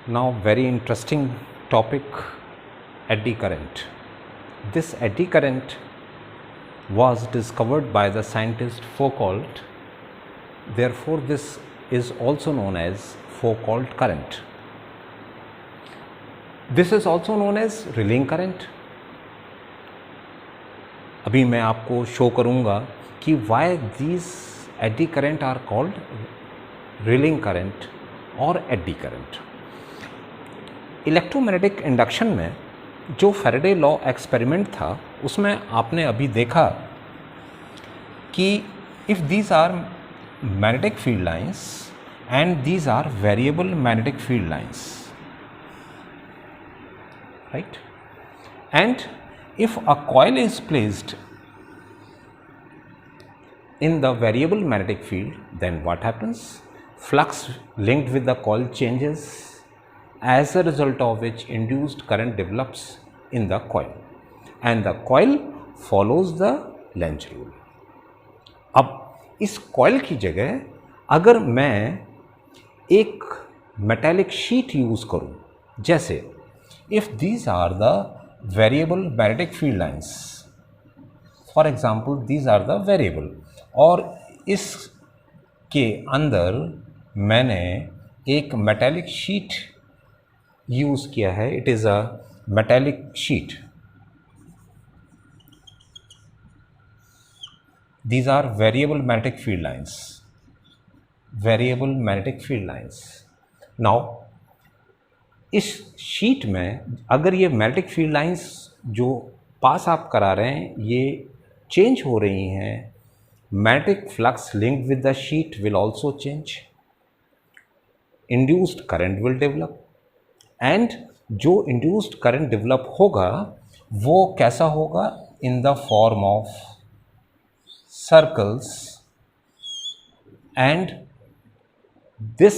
Now, very interesting topic, eddy current. This eddy current was discovered by the scientist Foucault. Therefore, this is also known as Foucault current. This is also known as rilling current. अभी मैं आपको show करूँगा कि why these eddy current are called rilling current और eddy current. Electromagnetic induction में जो Faraday law experiment था उसमें आपने अभी देखा कि if these are magnetic field lines and these are variable magnetic field lines, right, and if a coil is placed in the variable magnetic field, then what happens? Flux linked with the coil changes, as a result of which induced current develops in the coil and the coil follows the Lenz rule. अब इस coil की जगह अगर मैं एक metallic sheet use करूँ, जैसे if these are the variable magnetic field lines, for example these are the variable, और इसके अंदर मैंने एक metallic sheet यूज़ किया है, it is a metallic sheet. These are variable magnetic field lines, variable magnetic field lines. Now इस sheet में अगर ये मैग्नेटिक फील्ड लाइंस जो पास आप करा रहे हैं ये चेंज हो रही हैं, magnetic flux linked with the sheet will also change, induced current will develop, and जो इंड्यूस्ड करंट डेवलप होगा वो कैसा होगा? इन the form of circles, and this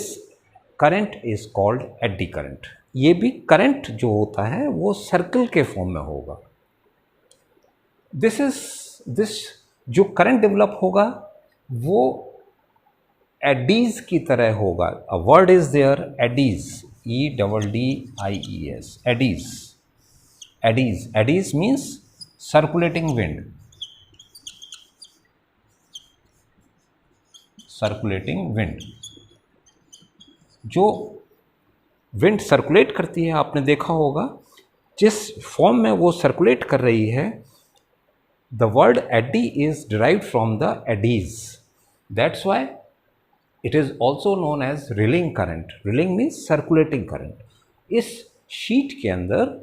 current is called eddy current. ये भी करंट जो होता है वो सर्कल के फॉर्म में होगा. दिस जो करंट डेवलप होगा वो एडीज की तरह होगा. A word is there, eddies, EDDIES, eddies. Eddies means circulating wind. Circulating wind, जो विंड सर्कुलेट करती है, आपने देखा होगा जिस फॉर्म में वो सर्कुलेट कर रही है, the word eddy is derived from the eddies. That's why it is also known as whirling current. Whirling means circulating current. इस शीट के अंदर,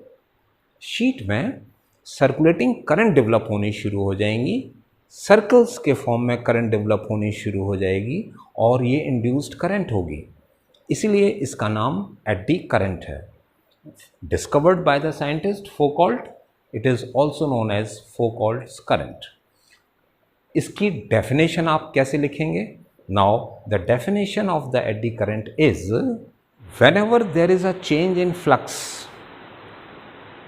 शीट में सर्कुलेटिंग करंट डेवलप होनी शुरू हो जाएंगी, सर्कल्स के फॉर्म में करंट डेवलप होनी शुरू हो जाएगी और ये इंड्यूस्ड करंट होगी. इसीलिए इसका नाम एडी करंट है. Discovered by the scientist Foucault, it is also known as Foucault's current. इसकी डेफिनेशन आप कैसे लिखेंगे? Now the definition of the eddy current is, whenever there is a change in flux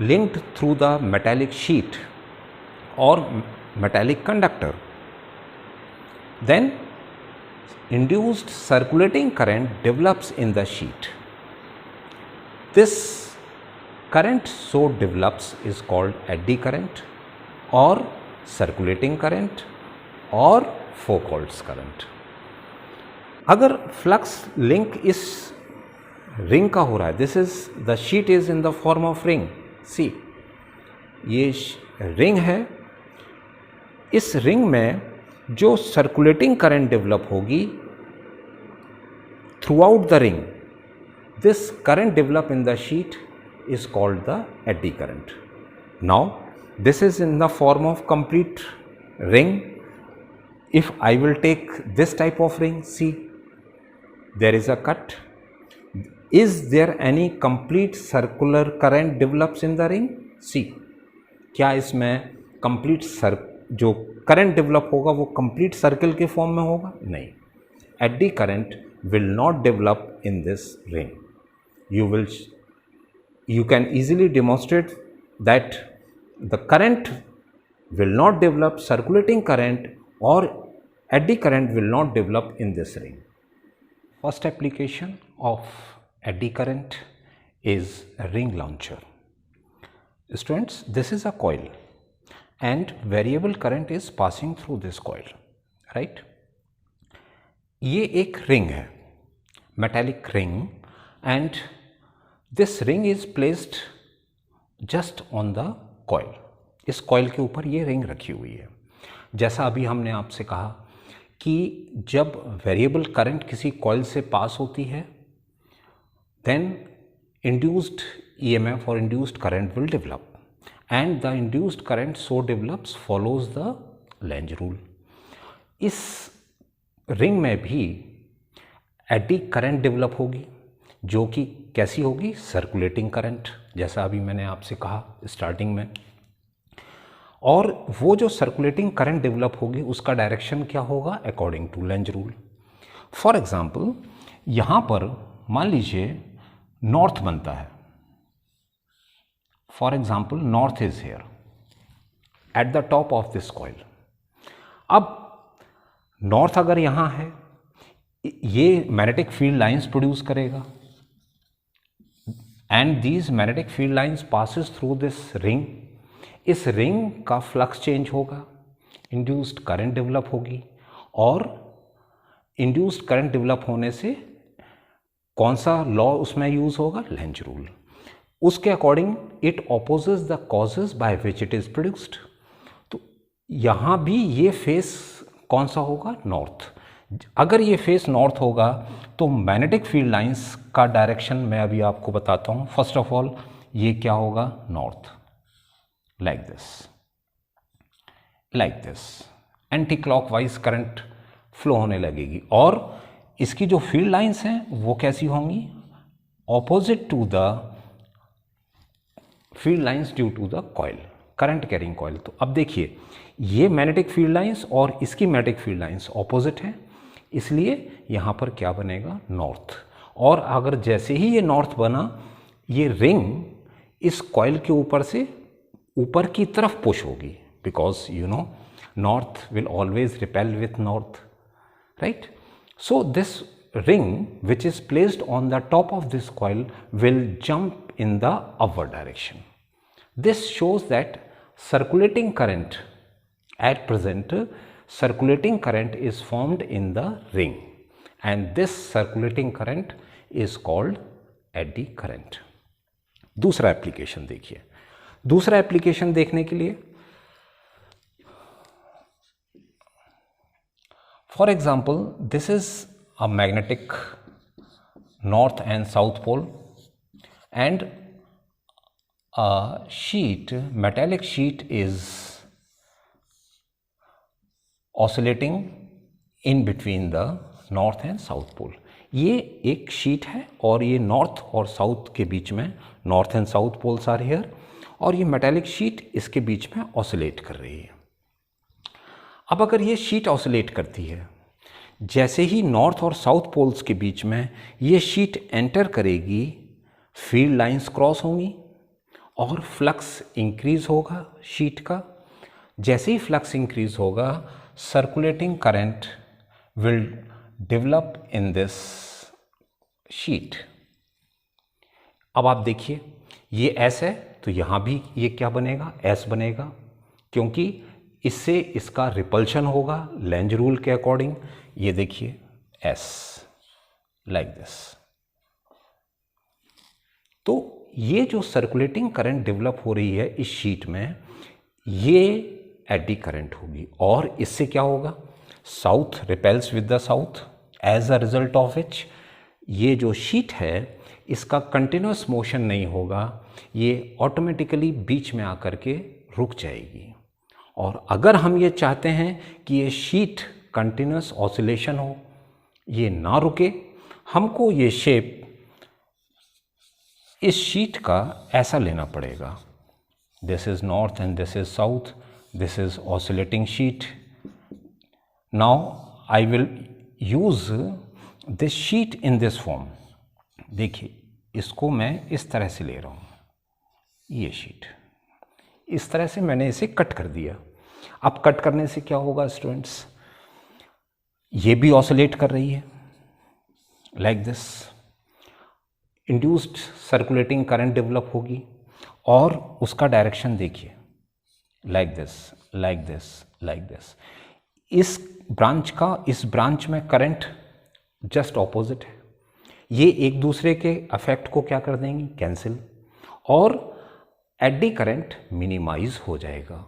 linked through the metallic sheet or metallic conductor, then induced circulating current develops in the sheet. This current so develops is called eddy current or circulating current or Foucault's current. अगर flux link इस ring का हो रहा है, this is the sheet is in the form of ring. See, ये ring है. इस ring में जो सर्कुलेटिंग करंट डेवलप होगी throughout the ring, this current develop in the sheet is called the eddy current. Now this is in the form of complete ring. If I will take this type of ring, see, there is a cut. Is there any complete circular current develops in the ring? See, क्या इसमें complete जो current develop होगा वो complete circle के form में होगा? नहीं. Eddy current will not develop in this ring. You can easily demonstrate that the current will not develop, circulating current or eddy current will not develop in this ring. First application of eddy current is a ring launcher. Students, this is a coil and variable current is passing through this coil, right? ये एक ring है, metallic ring, and this ring is placed just on the coil. इस coil के ऊपर ये ring रखी हुई है. जैसा अभी हमने आपसे कहा कि जब variable current किसी coil से पास होती है, then induced EMF or induced current will develop, and the induced current so develops follows the Lenz rule. इस रिंग में भी एडी करंट डेवलप होगी, जो कि कैसी होगी? सर्कुलेटिंग करंट, जैसा अभी मैंने आपसे कहा स्टार्टिंग में. और वो जो सर्कुलेटिंग करंट डेवलप होगी उसका डायरेक्शन क्या होगा? According to Lenz rule. For example, यहाँ पर मान लीजिए नॉर्थ बनता है. For example, north is here at the top of this coil. अब नॉर्थ अगर यहाँ है, ये मैग्नेटिक फील्ड लाइंस प्रोड्यूस करेगा, and these magnetic field lines passes through this ring. इस रिंग का फ्लक्स चेंज होगा, इंड्यूस्ड करंट डेवलप होगी, और इंड्यूस्ड करंट डेवलप होने से कौन सा लॉ उसमें यूज होगा? Lenz rule. उसके according it opposes the causes by which it is produced. तो यहाँ भी ये फेस कौन सा होगा? नॉर्थ. अगर ये फेस नॉर्थ होगा तो मैग्नेटिक फील्ड लाइंस का डायरेक्शन मैं अभी आपको बताता हूँ. फर्स्ट ऑफ ऑल, ये क्या होगा? North, like this. Anti clockwise current flow होने लगेगी, और इसकी जो फील्ड लाइंस हैं वो कैसी होंगी? Opposite to the field lines due to the coil, current carrying coil. तो अब देखिए, ये मैग्नेटिक फील्ड लाइंस और इसकी मैग्नेटिक फील्ड लाइंस ऑपोजिट हैं, इसलिए यहाँ पर क्या बनेगा? नॉर्थ. और अगर जैसे ही ये नॉर्थ बना, ये रिंग इस कॉइल के ऊपर से ऊपर की तरफ पुश होगी, because you know north will always repel with north, right? So this ring which is placed on the top of this coil will jump in the upward direction. This shows that circulating current, at present circulating current is formed in the ring, and this circulating current is called eddy current. दूसरा application देखिए. दूसरा application देखने के लिए, for example, this is a magnetic north and south pole, and a sheet, metallic sheet is oscillating in between the north and south pole. ये एक sheet है और ये नॉर्थ और साउथ के बीच में, north and south poles are here, और ये मेटालिक शीट इसके बीच में ऑसिलेट कर रही है. अब अगर ये शीट ऑसिलेट करती है, जैसे ही नॉर्थ और साउथ पोल्स के बीच में ये शीट एंटर करेगी, फील्ड लाइंस क्रॉस होंगी और फ्लक्स इंक्रीज होगा शीट का. जैसे ही फ्लक्स इंक्रीज होगा, circulating current will develop in this sheet. अब आप देखिए, ये एस है तो यहाँ भी ये क्या बनेगा? एस बनेगा, क्योंकि इससे इसका रिपल्शन होगा लेंज रूल के अकॉर्डिंग. ये देखिए एस, लाइक दिस. तो ये जो सर्कुलेटिंग करंट डेवलप हो रही है इस शीट में, ये एडी करंट होगी, और इससे क्या होगा? South repels with the south, as a result of which ये जो शीट है इसका कंटिन्यूस मोशन नहीं होगा, ये ऑटोमेटिकली बीच में आकर के रुक जाएगी. और अगर हम ये चाहते हैं कि ये शीट कंटिन्यूस ऑसिलेशन हो, ये ना रुके, हमको ये शेप इस शीट का ऐसा लेना पड़ेगा. This is north and this is south, this is oscillating sheet. Now I will use this sheet in this form. देखिए, इसको मैं इस तरह से ले रहा हूँ, ये शीट इस तरह से मैंने इसे कट कर दिया. अब कट करने से क्या होगा स्टूडेंट्स? ये भी ऑसिलेट कर रही है like this. Induced circulating current develop होगी और उसका डायरेक्शन देखिए, like this, like this, like this. इस ब्रांच में करंट जस्ट ऑपोजिट है, ये एक दूसरे के अफेक्ट को क्या कर देंगी, कैंसिल, और एडी करंट मिनिमाइज हो जाएगा।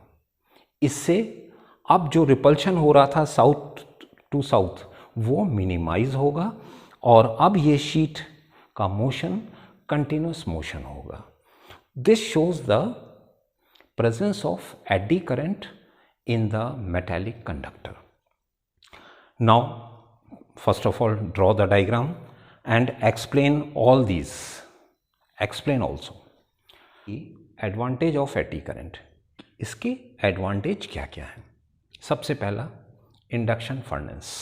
इससे अब जो रिपल्शन हो रहा था साउथ टू साउथ वो मिनिमाइज होगा और अब ये शीट का मोशन कंटिन्यूस मोशन होगा। This shows the presence of eddy current in the metallic conductor. Now first of all draw the diagram and explain all these. Explain also advantage of eddy current. इसके advantage क्या क्या है? सबसे पहला induction furnace.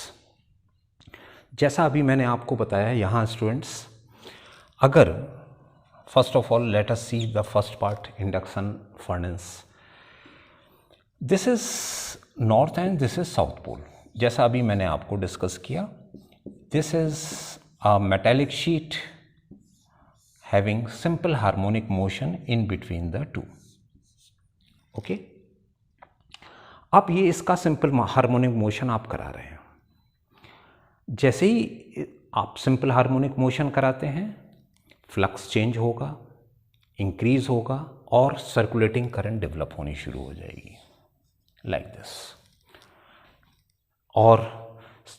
जैसा अभी मैंने आपको बताया यहाँ स्टूडेंट्स, अगर first of all let us see the first part, induction furnace. This is north and this is south pole. जैसा अभी मैंने आपको डिस्कस किया, this is a metallic sheet having simple harmonic motion in between the two. Okay? अब ये इसका simple harmonic motion आप करा रहे हैं। जैसे ही आप सिंपल हार्मोनिक मोशन कराते हैं, फ्लक्स चेंज होगा, इंक्रीज होगा और सर्कुलेटिंग करंट डेवलप होनी शुरू हो जाएगी, लाइक दिस। और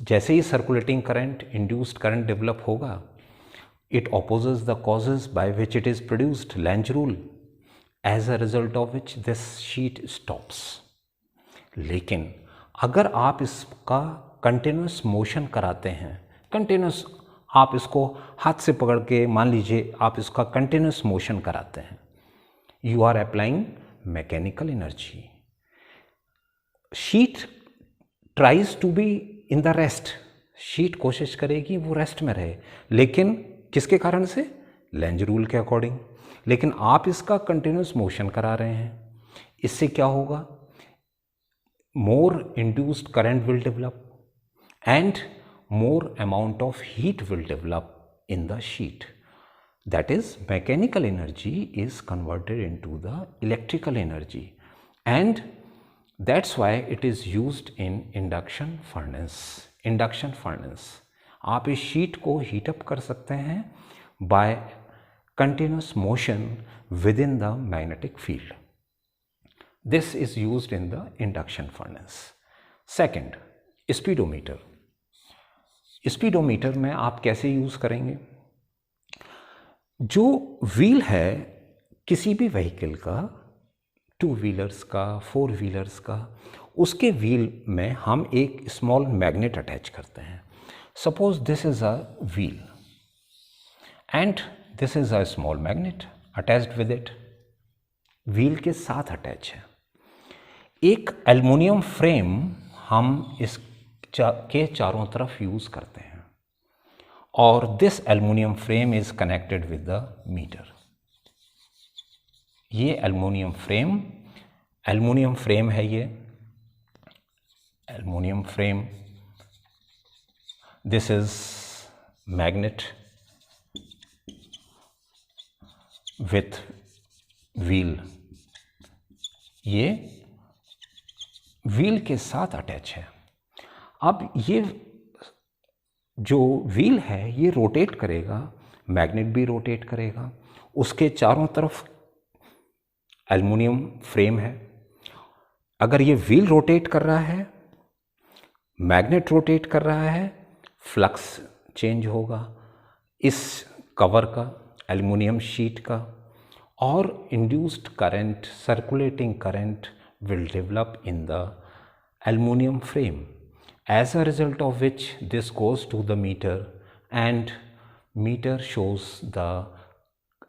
जैसे ही circulating current, induced current develop होगा, it opposes the causes by which it is produced, Lenz rule, as a result of which this sheet stops. लेकिन अगर आप इसका कंटिन्यूस मोशन कराते हैं, कंटिन्यूस आप इसको हाथ से पकड़ के, मान लीजिए आप इसका कंटिन्यूस मोशन कराते हैं, you are applying mechanical energy. Sheet tries to be in the rest, sheet कोशिश करेगी वो रेस्ट में रहे, लेकिन किसके कारण से, लेंज रूल के अकॉर्डिंग। लेकिन आप इसका कंटिन्यूस मोशन करा रहे हैं, इससे क्या होगा, more induced current will develop and more amount of heat will develop in the sheet. That is mechanical energy is converted into the electrical energy and that's why it is used in induction furnace. Induction furnace, आप इस sheet को heat up कर सकते हैं by continuous motion within the magnetic field. This is used in the induction furnace. Second, speedometer. Speedometer में आप कैसे use करेंगे, जो व्हील है किसी भी व्हीकल का, 2 व्हीलर्स का, 4 व्हीलर्स का, उसके व्हील में हम एक स्मॉल मैग्नेट अटैच करते हैं। Suppose this is a wheel and this is a small magnet attached with it, wheel के साथ अटैच है। एक एल्युमिनियम फ्रेम हम इस के चारों तरफ यूज करते हैं और this aluminium frame is connected with the meter. ये एल्युमिनियम फ्रेम है, ये aluminium frame, this is magnet with wheel, ये व्हील के साथ अटैच है। अब ये जो व्हील है ये रोटेट करेगा, मैग्नेट भी रोटेट करेगा, उसके चारों तरफ एल्युमिनियम फ्रेम है। अगर ये व्हील रोटेट कर रहा है, मैग्नेट रोटेट कर रहा है, फ्लक्स चेंज होगा इस कवर का, एल्युमिनियम शीट का, और induced current, circulating current will develop in the aluminium frame, as a result of which this goes to the meter and meter shows the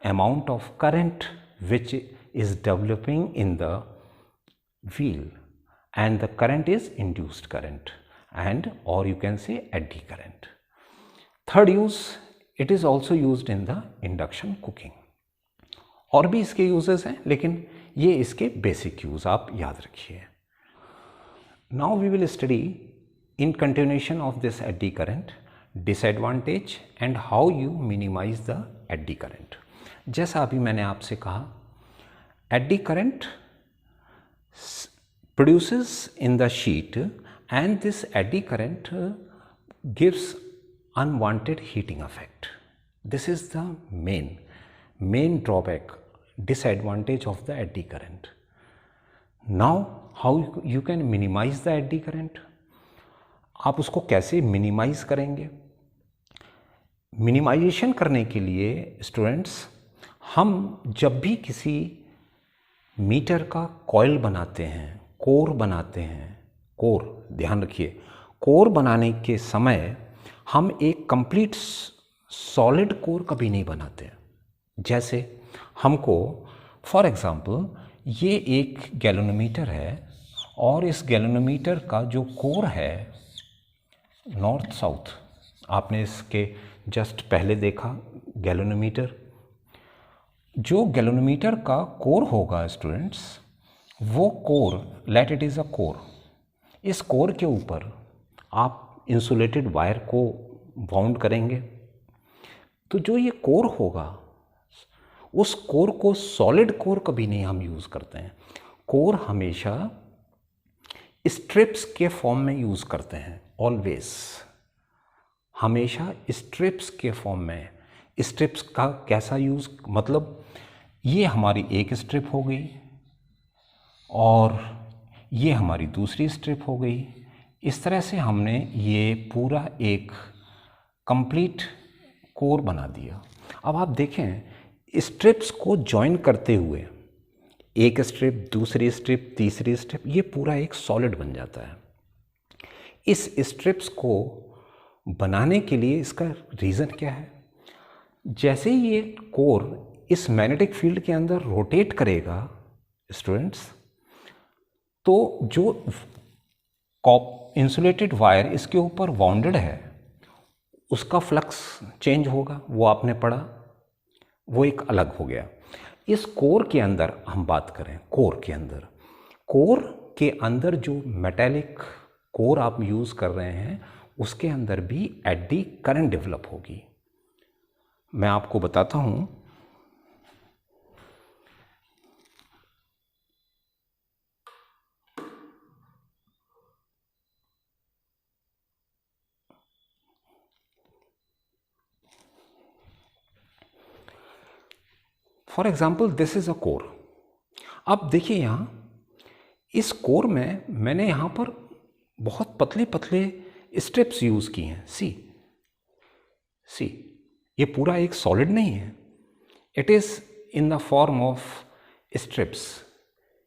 amount of current which is developing in the wheel, and the current is induced current, and or you can say eddy current. Third use, it is also used in the induction cooking. और भी इसके uses हैं, लेकिन ये इसके basic use आप याद रखिए। Now we will study in continuation of this eddy current, disadvantage and how you minimize the eddy current. जैसा अभी मैंने आपसे कहा, eddy current produces in the sheet and this eddy current gives unwanted heating effect. This is the main drawback, disadvantage of the eddy current. Now how you can minimize the eddy current? आप उसको कैसे minimise करेंगे? Minimisation करने के लिए students, हम जब भी किसी मीटर का कॉइल बनाते हैं, कोर बनाते हैं, कोर ध्यान रखिए, कोर बनाने के समय हम एक कंप्लीट सॉलिड कोर कभी नहीं बनाते। जैसे हमको फॉर एग्जांपल ये एक गैल्वेनोमीटर है और इस गैल्वेनोमीटर का जो कोर है नॉर्थ साउथ, आपने इसके जस्ट पहले देखा गैल्वेनोमीटर, जो गैल्वेनोमीटर का कोर होगा स्टूडेंट्स, वो core, let it is a core, इस कोर के ऊपर आप इंसुलेटेड वायर को बाउंड करेंगे, तो जो ये कोर होगा उस कोर को सॉलिड कोर कभी नहीं हम यूज़ करते हैं। कोर हमेशा स्ट्रिप्स के फॉर्म में यूज़ करते हैं, ऑलवेज, हमेशा स्ट्रिप्स के फॉर्म में। स्ट्रिप्स का कैसा यूज़, मतलब ये हमारी एक स्ट्रिप हो गई और ये हमारी दूसरी स्ट्रिप हो गई। इस तरह से हमने ये पूरा एक कंप्लीट कोर बना दिया। अब आप देखें, स्ट्रिप्स को जॉइन करते हुए एक स्ट्रिप, दूसरी स्ट्रिप, तीसरी स्ट्रिप, ये पूरा एक सॉलिड बन जाता है। इस स्ट्रिप्स को बनाने के लिए इसका रीज़न क्या है? जैसे ही ये कोर इस मैग्नेटिक फील्ड के अंदर रोटेट करेगा स्टूडेंट्स, तो जो इंसुलेटेड वायर इसके ऊपर बाउंडेड है उसका फ्लक्स चेंज होगा, वो आपने पढ़ा, वो एक अलग हो गया। इस कोर के अंदर हम बात करें, कोर के अंदर जो मेटालिक कोर आप यूज़ कर रहे हैं उसके अंदर भी एडी करंट डेवलप होगी। मैं आपको बताता हूँ, for example this is a core. अब देखिए यहाँ इस कोर में मैंने यहाँ पर बहुत पतले पतले स्ट्रिप्स यूज़ किए हैं। सी ये पूरा एक सॉलिड नहीं है, it is in the form of strips.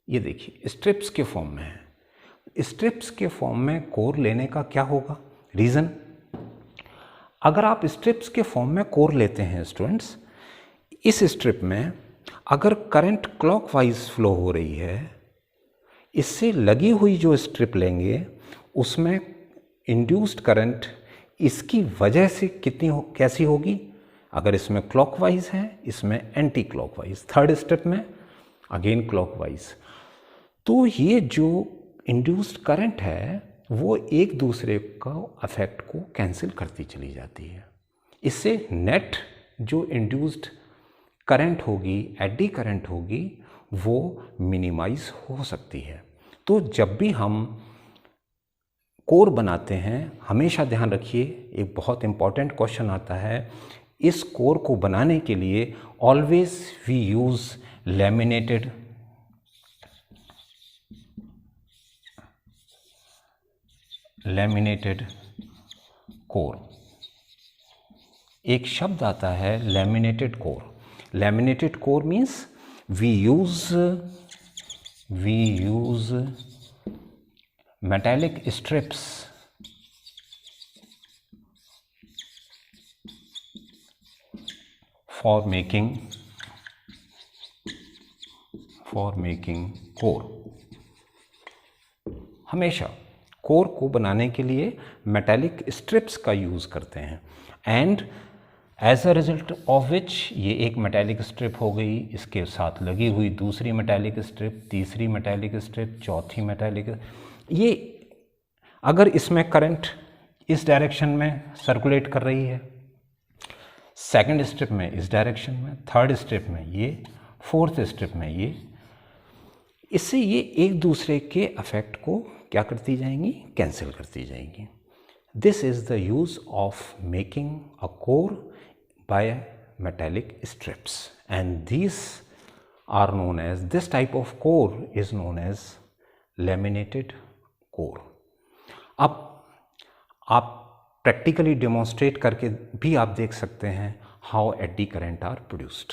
ये देखिए स्ट्रिप्स के फॉर्म में है। स्ट्रिप्स के फॉर्म में कोर लेने का क्या होगा रीज़न? अगर आप स्ट्रिप्स के फॉर्म में कोर लेते हैं स्टूडेंट्स, इस स्ट्रिप में अगर करंट क्लॉकवाइज फ्लो हो रही है, इससे लगी हुई जो स्ट्रिप लेंगे उसमें इंड्यूस्ड करंट इसकी वजह से कैसी होगी? अगर इसमें क्लॉकवाइज है, इसमें एंटी क्लॉकवाइज, थर्ड स्टेप में अगेन क्लॉकवाइज। तो ये जो इंड्यूस्ड करंट है वो एक दूसरे का इफेक्ट को कैंसिल करती चली जाती है। इससे नेट जो इंड्यूस्ड करंट होगी, एडी करंट होगी, वो मिनिमाइज हो सकती है। तो जब भी हम कोर बनाते हैं हमेशा ध्यान रखिए, एक बहुत इंपॉर्टेंट क्वेश्चन आता है, इस कोर को बनाने के लिए always we use laminated core. एक शब्द आता है laminated core. Laminated core means we use metallic strips for making core। हमेशा कोर को बनाने के लिए मेटालिक स्ट्रिप्स का यूज़ करते हैं, and as a result of which ये एक मेटालिक स्ट्रिप हो गई, इसके साथ लगी हुई दूसरी मेटालिक स्ट्रिप, तीसरी मेटालिक स्ट्रिप, चौथी मेटालिक। ये अगर इसमें करंट इस डायरेक्शन में सर्कुलेट कर रही है सेकंड स्टेप में इस डायरेक्शन में, थर्ड स्टेप में ये, फोर्थ स्टेप में ये। इससे ये एक दूसरे के अफेक्ट को क्या करती जाएंगी, कैंसिल करती जाएंगी। This is the use of making a core by metallic strips and this are known as, this type of core is known as laminated core. अब आप प्रैक्टिकली डेमोन्स्ट्रेट करके भी आप देख सकते हैं how eddy current are produced.